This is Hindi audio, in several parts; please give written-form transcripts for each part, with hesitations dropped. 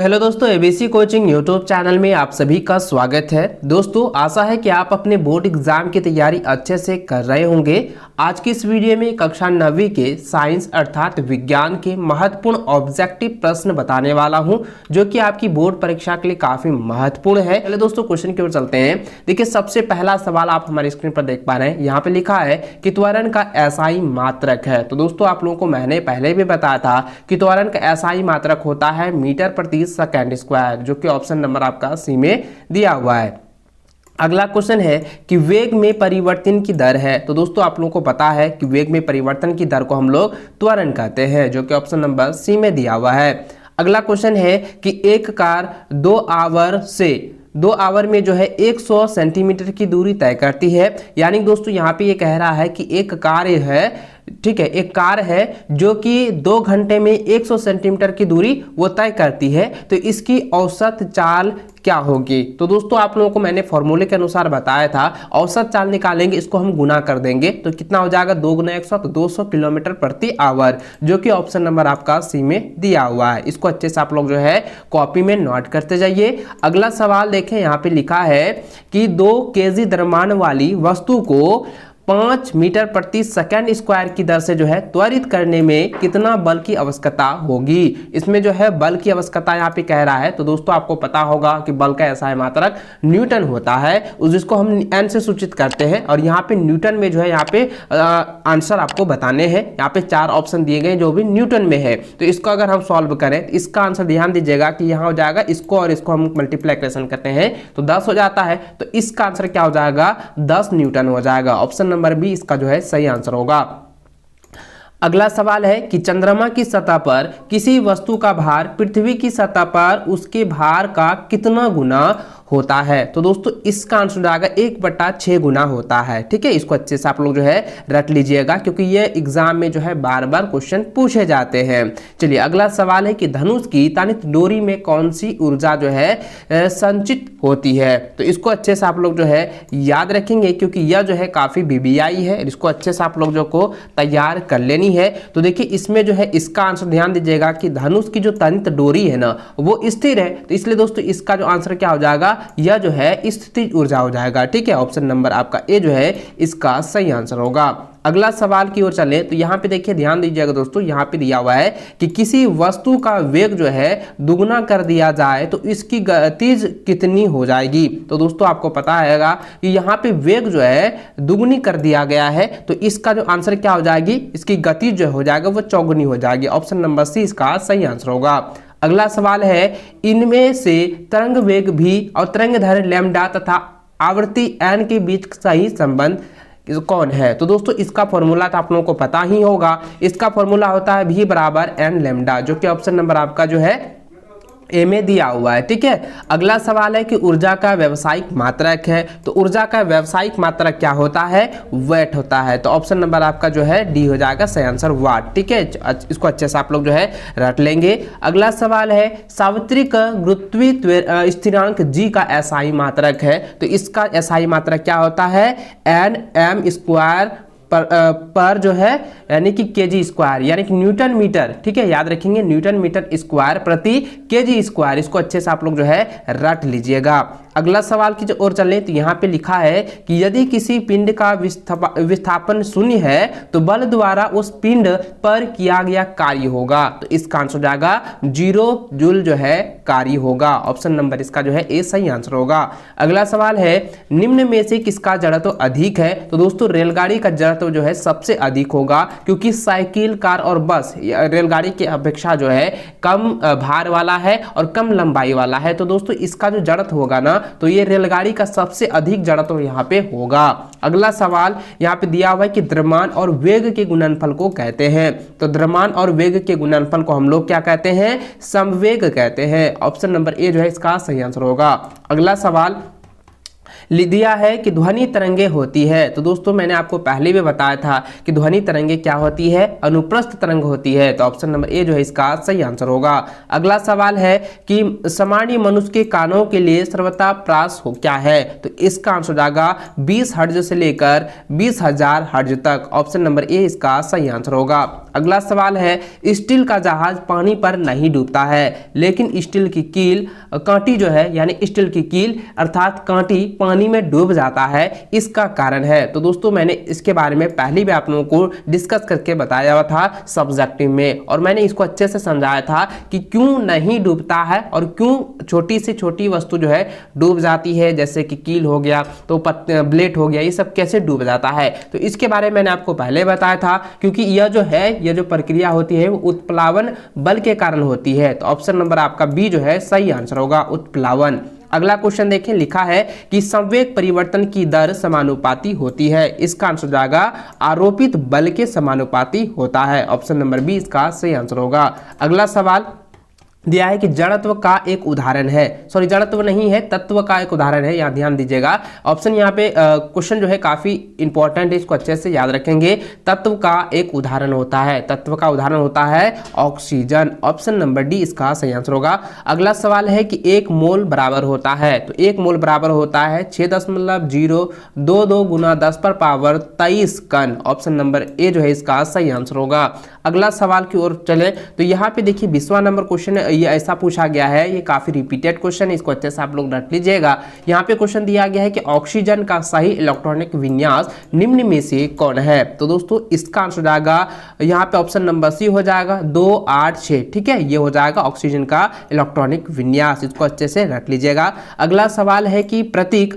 हेलो दोस्तों, एबीसी कोचिंग यूट्यूब चैनल में आप सभी का स्वागत है। दोस्तों, आशा है कि आप अपने बोर्ड एग्जाम की तैयारी अच्छे से कर रहे होंगे। आज की इस वीडियो में कक्षा 9वीं के साइंस अर्थात विज्ञान के महत्वपूर्ण ऑब्जेक्टिव प्रश्न बताने वाला हूं, जो कि आपकी बोर्ड परीक्षा के लिए काफी महत्वपूर्ण है। पहले दोस्तों क्वेश्चन की ओर चलते हैं। देखिए, सबसे पहला सवाल आप हमारे स्क्रीन पर देख पा रहे हैं। यहाँ पे लिखा है कि त्वरण का एसआई मात्रक है। तो दोस्तों, आप लोगों को मैंने पहले भी बताया था कि त्वरण का एसआई मात्रक होता है मीटर प्रति सेकंड स्क्वायर, जो कि ऑप्शन नंबर आपका सी में दिया हुआ है। अगला क्वेश्चन है कि वेग में परिवर्तन की दर है। तो दोस्तों, आप लोगों को पता है कि वेग में परिवर्तन की दर को हम लोग त्वरण कहते हैं, जो कि ऑप्शन नंबर सी में दिया हुआ है। अगला क्वेश्चन है कि एक कार 2 आवर में जो है 100 सेंटीमीटर की दूरी तय करती है। यानी दोस्तों, यहाँ पे ये कह रहा है कि एक कार है, ठीक है, एक कार है जो कि 2 घंटे में 100 सेंटीमीटर की दूरी वो तय करती है। तो इसकी औसत चाल क्या होगी? तो दोस्तों, आप लोगों को मैंने फॉर्मूले के अनुसार बताया था। औसत चाल निकालेंगे, इसको हम गुना कर देंगे तो कितना हो जाएगा? 2 गुना 100 तो 200 किलोमीटर प्रति आवर, जो कि ऑप्शन नंबर आपका सी में दिया हुआ है। इसको अच्छे से आप लोग जो है कॉपी में नोट करते जाइए। अगला सवाल देखें, यहाँ पे लिखा है कि 2 केजी द्रव्यमान वाली वस्तु को 5 मीटर प्रति सेकंड स्क्वायर की दर से जो है त्वरित करने में कितना बल की आवश्यकता होगी? इसमें जो है बल की आवश्यकता यहाँ पे कह रहा है। तो दोस्तों, आपको पता होगा कि बल का एसआई मात्रक न्यूटन होता है, जिसको हम एन से सूचित करते हैं। और यहाँ पे न्यूटन में जो है यहाँ पे आंसर आपको बताने हैं। यहाँ पे 4 ऑप्शन दिए गए जो भी न्यूटन में है। तो इसको अगर हम सॉल्व करें तो इसका आंसर ध्यान दीजिएगा कि यहाँ हो जाएगा, इसको और इसको हम मल्टीप्लीकेशन करते हैं तो 10 हो जाता है। तो इसका आंसर क्या हो जाएगा? 10 न्यूटन हो जाएगा। ऑप्शन नंबर बी इसका जो है सही आंसर होगा। अगला सवाल है कि चंद्रमा की सतह पर किसी वस्तु का भार पृथ्वी की सतह पर उसके भार का कितना गुना होता है? तो दोस्तों, इसका आंसर आएगा 1/6 गुना होता है। ठीक है, इसको अच्छे से आप लोग जो है रट लीजिएगा, क्योंकि ये एग्जाम में जो है बार बार क्वेश्चन पूछे जाते हैं। चलिए, अगला सवाल है कि धनुष की तनित डोरी में कौन सी ऊर्जा जो है संचित होती है? तो इसको अच्छे से आप लोग जो है याद रखेंगे, क्योंकि यह जो है काफी बीबीआई है। इसको अच्छे से आप लोग जो को तैयार कर लेनी है। तो देखिए, इसमें जो है इसका आंसर ध्यान दीजिएगा कि धनुष की जो तनित डोरी है ना, वो स्थिर है। तो इसलिए दोस्तों, इसका जो आंसर क्या हो जाएगा? यह जो है स्थितिज ऊर्जा हो जाएगा। ठीक है, ऑप्शन नंबर आपका ए जो है इसका सही आंसर होगा। अगला सवाल की ओर चले तो यहाँ पे देखिए, ध्यान दीजिएगा दोस्तों, यहाँ पे दिया हुआ है कि किसी वस्तु का वेग जो है दुगुना कर दिया जाए तो इसकी गतिज कितनी हो जाएगी? तो दोस्तों, आपको पता है कि यहाँ पे वेग जो है दुगुनी कर दिया गया है। तो इसका जो आंसर क्या हो जाएगी? इसकी गति जो हो जाएगा वो चौगुनी हो जाएगी। ऑप्शन नंबर सी इसका सही आंसर होगा। अगला सवाल है, इनमें से तरंग वेग भी और तरंग दैर्घ्य लैम्डा तथा आवृत्ति एन के बीच सही संबंध कौन है? तो दोस्तों, इसका फॉर्मूला तो आप लोगों को पता ही होगा। इसका फॉर्मूला होता है v बराबर एन लैम्डा, जो कि ऑप्शन नंबर आपका जो है ए में दिया हुआ है। ठीक है, अगला सवाल है कि ऊर्जा का व्यावसायिक मात्रक है। तो ऊर्जा का व्यावसायिक मात्रक क्या होता है? वैट होता है। तो ऑप्शन नंबर आपका जो है डी हो जाएगा सही आंसर, वाट। ठीक है, इसको अच्छे से आप लोग जो है रट लेंगे। अगला सवाल है, सार्वत्रिक गुरुत्वीय स्थिरांक जी का एसआई मात्रक है। तो इसका एसआई मात्रक क्या होता है? एन एम स्क्वायर पर जो है यानी कि केजी स्क्वायर, यानी कि न्यूटन मीटर। ठीक है, याद रखेंगे, न्यूटन मीटर स्क्वायर प्रति केजी स्क्वायर। इसको अच्छे से आप लोग जो है रट लीजिएगा। अगला सवाल की ओर चले तो यहाँ पे लिखा है कि यदि किसी पिंड का विस्थापन 0 है तो बल द्वारा उस पिंड पर किया गया कार्य होगा। तो इसका आंसर हो जाएगा 0 जूल जो है कार्य होगा। ऑप्शन नंबर इसका जो है ए सही आंसर होगा। अगला सवाल है, निम्न में से किसका जड़त्व अधिक है? तो दोस्तों, रेलगाड़ी का जड़त्व जो है सबसे अधिक होगा, क्योंकि साइकिल, कार और बस रेलगाड़ी की अपेक्षा जो है कम भार वाला है और कम लंबाई वाला है। तो दोस्तों, इसका जो जड़त्व होगा ना, तो ये रेलगाड़ी का सबसे अधिक जड़त्व यहाँ पे होगा। अगला सवाल यहाँ पे दिया हुआ है कि द्रव्यमान और वेग के गुणनफल को कहते हैं। तो द्रव्यमान और वेग के गुणनफल को हम लोग क्या कहते हैं? समवेग कहते हैं। ऑप्शन नंबर ए जो है इसका सही आंसर होगा। अगला सवाल दिया है कि ध्वनि तरंगे होती है। तो दोस्तों, मैंने आपको पहले भी बताया था कि ध्वनि तरंगे क्या होती है? अनुप्रस्थ तरंग होती है। तो ऑप्शन नंबर ए जो है इसका सही आंसर होगा। अगला सवाल है कि सामान्य मनुष्य के कानों के लिए सर्वताप्रास क्या है? तो इसका आंसर जाएगा 20 हर्ट्ज से लेकर 20,000 हर्ट्ज तक। ऑप्शन नंबर ए इसका सही आंसर होगा। अगला सवाल है, स्टील का जहाज पानी पर नहीं डूबता है, लेकिन स्टील की कील कांटी जो है यानी स्टील की कील अर्थात कांटी पानी में डूब जाता है, इसका कारण है। तो दोस्तों मैंने इसके बारे में पहले भी आप लोगों को डिस्कस करके बताया हुआ था सब्जेक्टिव में, और मैंने इसको अच्छे से समझाया था कि क्यों नहीं डूबता है और क्यों छोटी से छोटी वस्तु जो है डूब जाती है, जैसे कि कील हो गया तो ब्लेड हो गया, ये सब कैसे डूब जाता है। तो इसके बारे में मैंने आपको पहले बताया था, क्योंकि यह जो है यह जो प्रक्रिया होती है वो उत्प्लावन बल के कारण होती है। तो ऑप्शन नंबर आपका बी जो है सही आंसर होगा, उत्प्लावन। अगला क्वेश्चन देखें, लिखा है कि संवेग परिवर्तन की दर समानुपाती होती है, इसका आंसर जाएगा आरोपित बल के समानुपाती होता है। ऑप्शन नंबर बी इसका सही आंसर होगा। अगला सवाल दिया है कि जड़त्व का एक उदाहरण है, सॉरी जड़त्व नहीं है, तत्व का एक उदाहरण है, यहाँ ध्यान दीजिएगा। ऑप्शन यहाँ पे क्वेश्चन जो है काफी इंपॉर्टेंट है, इसको अच्छे से याद रखेंगे। तत्व का एक उदाहरण होता है, तत्व का उदाहरण होता है ऑक्सीजन। ऑप्शन नंबर डी इसका सही आंसर होगा। अगला सवाल है कि 1 मोल बराबर होता है, तो 1 मोल बराबर होता है 6.022 गुना 10⁻23 कण। ऑप्शन नंबर ए जो है इसका सही आंसर होगा। अगला सवाल की ओर चले तो यहाँ पे देखिए 20वां नंबर क्वेश्चन ये ऐसा पूछा गया है, ये काफी रिपीटेड क्वेश्चन है, इसको अच्छे से आप लोग रट लीजिएगा। यहाँ पे क्वेश्चन दिया गया है कि ऑक्सीजन का सही इलेक्ट्रॉनिक विन्यास निम्न में से कौन है। तो दोस्तों इसका आंसर जाएगा यहाँ पे ऑप्शन नंबर सी हो जाएगा 2, 8, 6। ठीक है, ये हो जाएगा ऑक्सीजन का इलेक्ट्रॉनिक विन्यास, इसको अच्छे से रट लीजिएगा। अगला सवाल है कि प्रतीक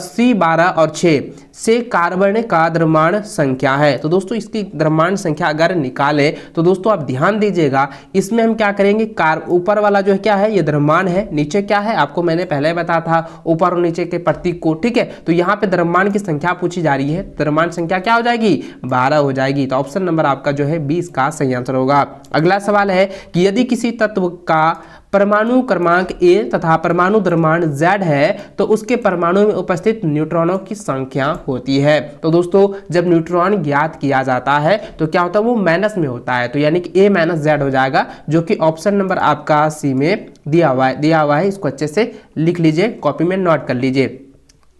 C12 और 6 से कार्बन का द्रव्यमान संख्या है। तो दोस्तों इसकी द्रव्यमान संख्या अगर निकालें तो दोस्तों आप ध्यान दीजिएगा, इसमें हम क्या करेंगे, ऊपर वाला जो है क्या है, ये द्रव्यमान है, नीचे क्या है आपको मैंने पहले बताया था ऊपर और नीचे के प्रतीक को। ठीक है, तो यहाँ पे द्रव्यमान की संख्या पूछी जा रही है, द्रव्यमान संख्या क्या हो जाएगी, 12 हो जाएगी। तो ऑप्शन नंबर आपका जो है 20 का सही आंसर होगा। अगला सवाल है कि यदि किसी तत्व का परमाणु क्रमांक A तथा परमाणु द्रव्यमान Z है तो उसके परमाणु में उपस्थित न्यूट्रॉनों की संख्या होती है। तो दोस्तों जब न्यूट्रॉन ज्ञात किया जाता है तो क्या होता है, वो माइनस में होता है, तो यानी कि A - Z हो जाएगा, जो कि ऑप्शन नंबर आपका सी में दिया हुआ है। इसको अच्छे से लिख लीजिए, कॉपी में नोट कर लीजिए।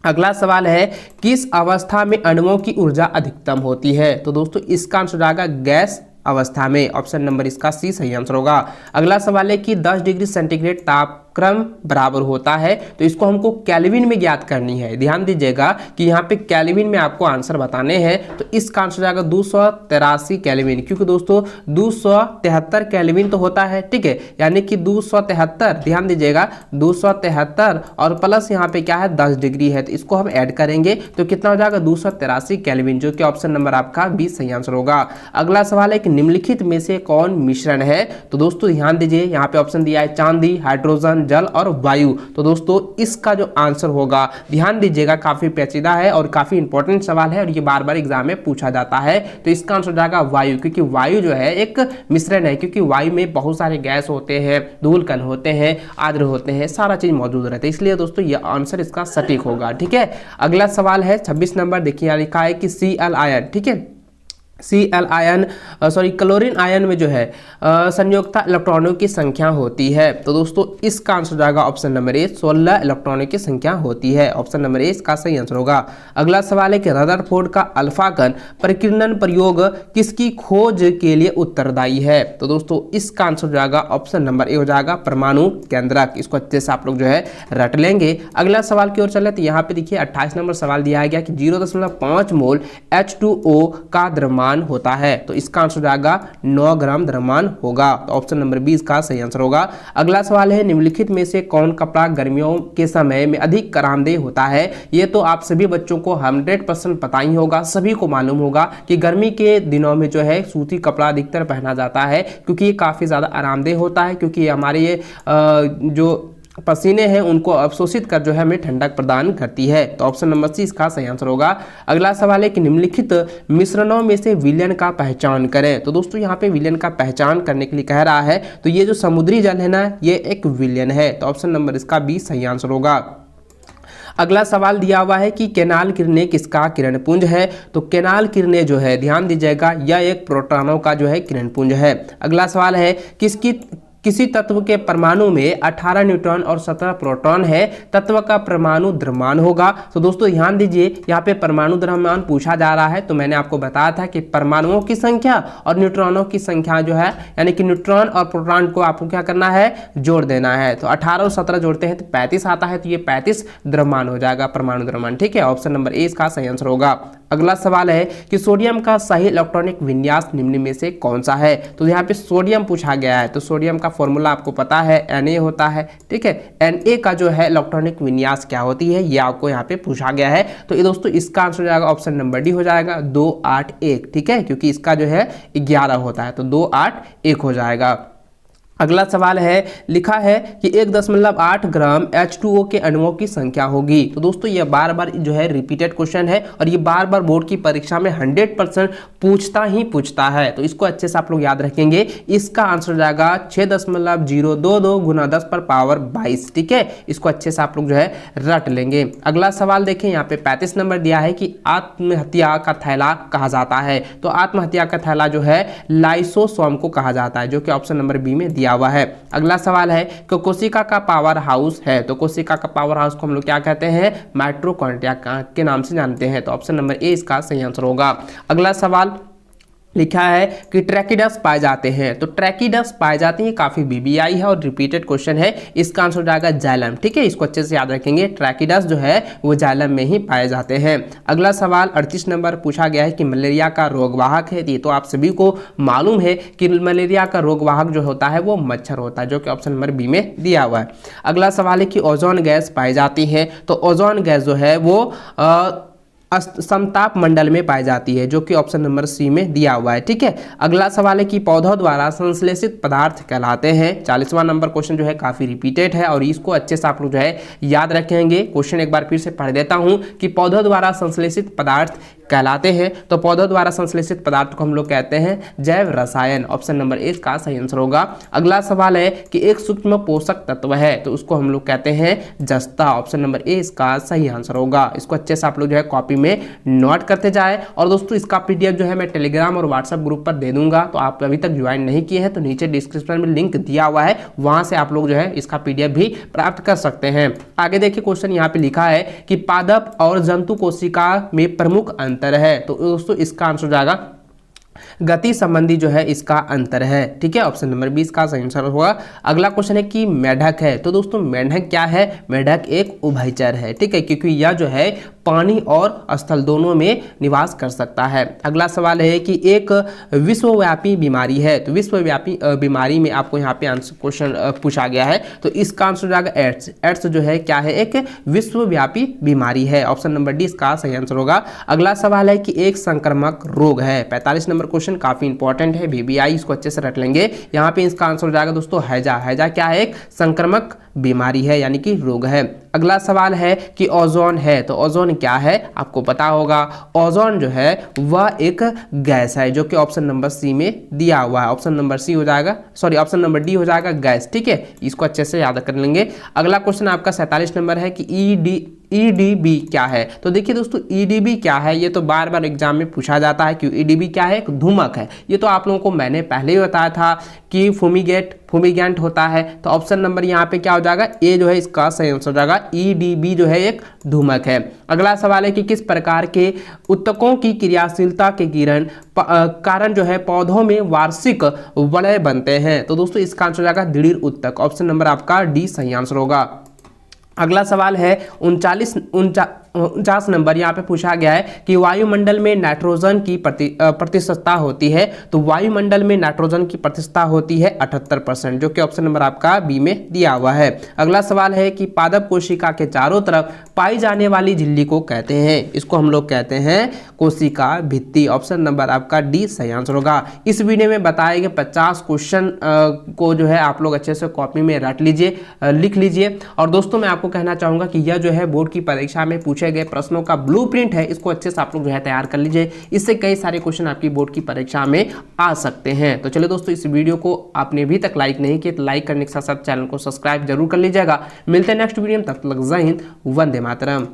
अगला सवाल है किस अवस्था में अणुओं की ऊर्जा अधिकतम होती है। तो दोस्तों इसका आंसर आएगा गैस अवस्था में। ऑप्शन नंबर इसका सी सही आंसर होगा। अगला सवाल है कि 10 डिग्री सेंटीग्रेड तापक्रम बराबर होता है, तो इसको हमको केल्विन में ज्ञात करनी है। ध्यान दीजिएगा कि यहाँ पे केल्विन में आपको आंसर बताने हैं, तो इसका आंसर जाएगा 283 केल्विन, क्योंकि दोस्तों 273 केल्विन तो होता है। ठीक है, यानी कि 273, ध्यान दीजिएगा 273 और प्लस यहाँ पे क्या है 10 डिग्री है, तो इसको हम ऐड करेंगे तो कितना हो जाएगा 283 केल्विन, जो कि ऑप्शन नंबर आपका 20 सही आंसर होगा। अगला सवाल है कि निम्नलिखित में से कौन मिश्रण है। तो दोस्तों ध्यान दीजिए, यहाँ पे ऑप्शन दिया है चांदी, हाइड्रोजन, जल और वायु। तो दोस्तों इसका जो आंसर होगा, ध्यान दीजिएगा काफी पेचीदा है और काफी इंपॉर्टेंट सवाल है और ये बार बार एग्जाम में पूछा जाता है। तो इसका आंसर जाएगा वायु, क्योंकि वायु जो है एक मिश्रण है, क्योंकि वायु में बहुत सारे गैस होते हैं, धूल कण होते हैं, आद्र होते हैं, सारा चीज मौजूद रहता है, इसलिए दोस्तों ये आंसर इसका सटीक होगा। ठीक है, अगला सवाल है 26 नंबर, देखिए यहाँ लिखा है कि Cl आयन, ठीक है Cl आयन क्लोरीन आयन में जो है संयोजकता इलेक्ट्रॉनों की संख्या होती है। तो दोस्तों इसका आंसर जाएगा ऑप्शन नंबर ए, 16 इलेक्ट्रॉनों की संख्या होती है। ऑप्शन नंबर ए इसका सही आंसर होगा। अगला सवाल है कि रदरफोर्ड का अल्फा कण प्रकीर्णन प्रयोग किसकी खोज के लिए उत्तरदायी है। तो दोस्तों इसका आंसर जाएगा ऑप्शन नंबर ए हो जाएगा परमाणु केंद्रक। इसको अच्छे से आप लोग जो है रट लेंगे। अगला सवाल की ओर चले तो यहाँ पे देखिए 28 नंबर सवाल दिया गया कि 0.5 मोल H2O का द्रव्यमान होता है। तो इसका आंसर जाएगा 9 ग्राम द्रव्यमान होगा। तो ऑप्शन नंबर 20 का सही आंसर होगा। अगला सवाल है निम्नलिखित में से कौन कपड़ा गर्मियों के समय में अधिक आरामदेह होता है। ये तो आप सभी बच्चों को 100% पता ही होगा, सभी को मालूम होगा कि गर्मी के दिनों में जो है सूती कपड़ा अधिकतर पहना जाता है, क्योंकि ये काफी ज्यादा आरामदेह होता है, क्योंकि हमारे ये जो पसीने हैं उनको अवशोषित कर जो है हमें ठंडक प्रदान करती है। तो ऑप्शन नंबर सी इसका सही आंसर होगा। अगला सवाल है कि निम्नलिखित मिश्रणों में से विलयन का पहचान करें। तो दोस्तों यहाँ पे विलयन का पहचान करने के लिए कह रहा है, तो ये जो समुद्री जल है ना, ये एक विलयन है। तो ऑप्शन नंबर इसका 20 सही आंसर होगा। अगला सवाल दिया हुआ है कि केनाल किरणें किसका किरण पुंज है। तो केनाल किरणें जो है ध्यान दीजिएगा, यह एक प्रोटॉनों का जो है किरण पुंज है। अगला सवाल है किसी तत्व के परमाणु में 18 न्यूट्रॉन और 17 प्रोटॉन है, तत्व का परमाणु द्रव्यमान होगा। तो दोस्तों ध्यान दीजिए, यहाँ पे परमाणु द्रव्यमान पूछा जा रहा है। तो मैंने आपको बताया था कि परमाणुओं की संख्या और न्यूट्रॉनों की संख्या जो है, यानी कि न्यूट्रॉन और प्रोटॉन को आपको क्या करना है, जोड़ देना है। तो 18 और 17 जोड़ते हैं तो 35 आता है, तो ये 35 द्रव्यमान हो जाएगा, परमाणु द्रव्यमान। ठीक है, ऑप्शन नंबर ए इसका सही आंसर होगा। अगला सवाल है कि सोडियम का सही इलेक्ट्रॉनिक विन्यास निम्न में से कौन सा है। तो यहाँ पे सोडियम पूछा गया है, तो सोडियम का फॉर्मूला आपको पता है, Na होता है। ठीक है, Na का जो है इलेक्ट्रॉनिक विन्यास क्या होती है, ये आपको यहाँ पे पूछा गया है। तो ये दोस्तों इसका आंसर हो जाएगा ऑप्शन नंबर डी हो जाएगा 2, 8, 1। ठीक है, क्योंकि इसका जो है 11 होता है, तो 2, 8, 1 हो जाएगा। अगला सवाल है, लिखा है कि 1.8 ग्राम H2O के अणुओं की संख्या होगी। तो दोस्तों ये बार बार जो है रिपीटेड क्वेश्चन है और ये बार बार बोर्ड की परीक्षा में 100% पूछता है, तो इसको अच्छे से आप लोग याद रखेंगे। इसका आंसर हो जाएगा 6.022 गुना 10 पर पावर 22। ठीक है, इसको अच्छे से आप लोग जो है रट लेंगे। अगला सवाल देखें, यहाँ पे 35 नंबर दिया है कि आत्महत्या का थैला कहा जाता है। तो आत्महत्या का थैला जो है लाइसोसोम को कहा जाता है, जो कि ऑप्शन नंबर बी में हुआ है। अगला सवाल है कि कोशिका का पावर हाउस है। तो कोशिका का पावर हाउस को हम लोग क्या कहते हैं, माइटोकॉन्ड्रिया के नाम से जानते हैं। तो ऑप्शन नंबर ए इसका सही आंसर होगा। अगला सवाल लिखा है कि ट्रैकिडस पाए जाते हैं। तो ट्रैकिडस पाए जाते हैं, काफी बीबीआई है और रिपीटेड क्वेश्चन है। इसका आंसर हो जाएगा जाइलम। ठीक है, इसको अच्छे से याद रखेंगे, ट्रैकिडस जो है वो जाइलम में ही पाए जाते हैं। अगला सवाल 38 नंबर पूछा गया है कि मलेरिया का रोगवाहक है। ये तो आप सभी को मालूम है कि मलेरिया का रोगवाहक जो होता है वो मच्छर होता है, जो कि ऑप्शन नंबर बी में दिया हुआ है। अगला सवाल है कि ओजोन गैस पाई जाती है। तो ओजोन गैस जो है वो समताप मंडल में पाई जाती है, जो कि ऑप्शन नंबर सी में दिया हुआ है। ठीक है, अगला सवाल है कि पौधों द्वारा संश्लेषित पदार्थ कहलाते हैं। 40वां नंबर क्वेश्चन जो है काफी रिपीटेड है और इसको अच्छे से आप लोग जो है याद रखेंगे। क्वेश्चन एक बार फिर से पढ़ देता हूं कि पौधों द्वारा संश्लेषित पदार्थ कहलाते हैं। तो पौधों द्वारा संश्लेषित पदार्थ को हम लोग कहते हैं जैव रसायन। ऑप्शन नंबर ए का सही आंसर होगा। अगला सवाल है कि एक सूक्ष्म पोषक तत्व है, तो उसको हम लोग कहते हैं जस्ता। ऑप्शन नंबर ए इसका सही आंसर होगा। इसको अच्छे से आप लोग जो है कॉपी में नोट करते जाए। और दोस्तों इसका पीडीएफ जो है मैं टेलीग्राम और व्हाट्सएप ग्रुप पर दे दूंगा, तो आप अभी तक ज्वाइन नहीं किए हैं तो नीचे डिस्क्रिप्शन में लिंक दिया हुआ है, वहां से आप लोग जो है इसका पीडीएफ भी प्राप्त कर सकते हैं। आगे देखिए क्वेश्चन यहाँ पे लिखा है कि पादप और जंतु कोशिका में प्रमुख अंतर है। तो दोस्तों इसका आंसर हो जाएगा गति संबंधी जो है इसका अंतर है। ठीक है, ऑप्शन नंबर 20 का सही आंसर होगा। अगला क्वेश्चन है कि मेढक है। तो दोस्तों मेढक क्या है, मेढक एक उभयचर है। ठीक है, क्योंकि यह जो है पानी और स्थल दोनों में निवास कर सकता है। अगला सवाल है कि एक विश्वव्यापी बीमारी है। तो विश्वव्यापी बीमारी में आपको यहाँ पे आंसर क्वेश्चन पूछा गया है, तो इसका आंसर हो जाएगा एड्स। एड्स जो है क्या है, एक विश्वव्यापी बीमारी है। ऑप्शन नंबर डी इसका सही आंसर होगा। अगला सवाल है कि एक संक्रामक रोग है। 45 नंबर क्वेश्चन काफी इंपॉर्टेंट है, बीबीआई, इसको अच्छे से रट लेंगे। यहाँ पे इसका आंसर हो जाएगा दोस्तों हैजा। हैजा क्या है, एक संक्रामक बीमारी है, यानी कि रोग है। अगला सवाल है कि ओजोन है। तो ओजोन क्या है आपको पता होगा। ओजोन जो है वह एक गैस है, जो कि ऑप्शन नंबर सी में दिया हुआ है। ऑप्शन नंबर सी हो जाएगा, सॉरी ऑप्शन नंबर डी हो जाएगा गैस। ठीक है, इसको अच्छे से याद कर लेंगे। अगला क्वेश्चन आपका 47 नंबर है कि ईडीबी क्या है। तो देखिए दोस्तों ईडीबी क्या है, ये तो बार बार एग्जाम में पूछा जाता है कि ईडीबी क्या है, एक धूमक है। ये तो आप लोगों को मैंने पहले ही बताया था कि फुमिगेंट होता है। तो ऑप्शन नंबर यहाँ पे क्या हो जाएगा, ए जो है इसका सही आंसर हो जाएगा। ईडीबी जो है एक धूमक है। अगला सवाल है कि किस प्रकार के उत्तकों की क्रियाशीलता के कारण जो है पौधों में वार्षिक वलय बनते हैं। तो दोस्तों इसका आंसर हो जाएगा दृढ़ उत्तक। ऑप्शन नंबर आपका डी सही आंसर होगा। अगला सवाल है 49 नंबर, यहाँ पे पूछा गया है कि वायुमंडल में नाइट्रोजन की प्रतिशतता होती है। तो वायुमंडल में नाइट्रोजन की प्रतिशतता होती है 78%, जो कि ऑप्शन नंबर आपका बी में दिया हुआ है। अगला सवाल है कि पादप कोशिका के चारों तरफ पाई जाने वाली झिल्ली को कहते हैं, इसको हम लोग कहते हैं कोशिका भित्ति। ऑप्शन नंबर आपका डी सही आंसर होगा। इस वीडियो में बताए गए 50 क्वेश्चन को जो है आप लोग अच्छे से कॉपी में रट लीजिए, लिख लीजिए। और दोस्तों मैं आपको कहना चाहूंगा कि यह जो है बोर्ड की परीक्षा में पूछे गए प्रश्नों का ब्लूप्रिंट है, इसको अच्छे से आप लोग जो है तैयार कर लीजिए। इससे कई सारे क्वेश्चन आपकी बोर्ड की परीक्षा में आ सकते हैं। तो चलिए दोस्तों, इस वीडियो को आपने अभी तक लाइक नहीं किया तो लाइक करने के साथ साथ चैनल को सब्सक्राइब जरूर कर लीजिएगा। मिलते हैं नेक्स्ट वीडियो में, तब तक जय हिंद, वंदे मातरम।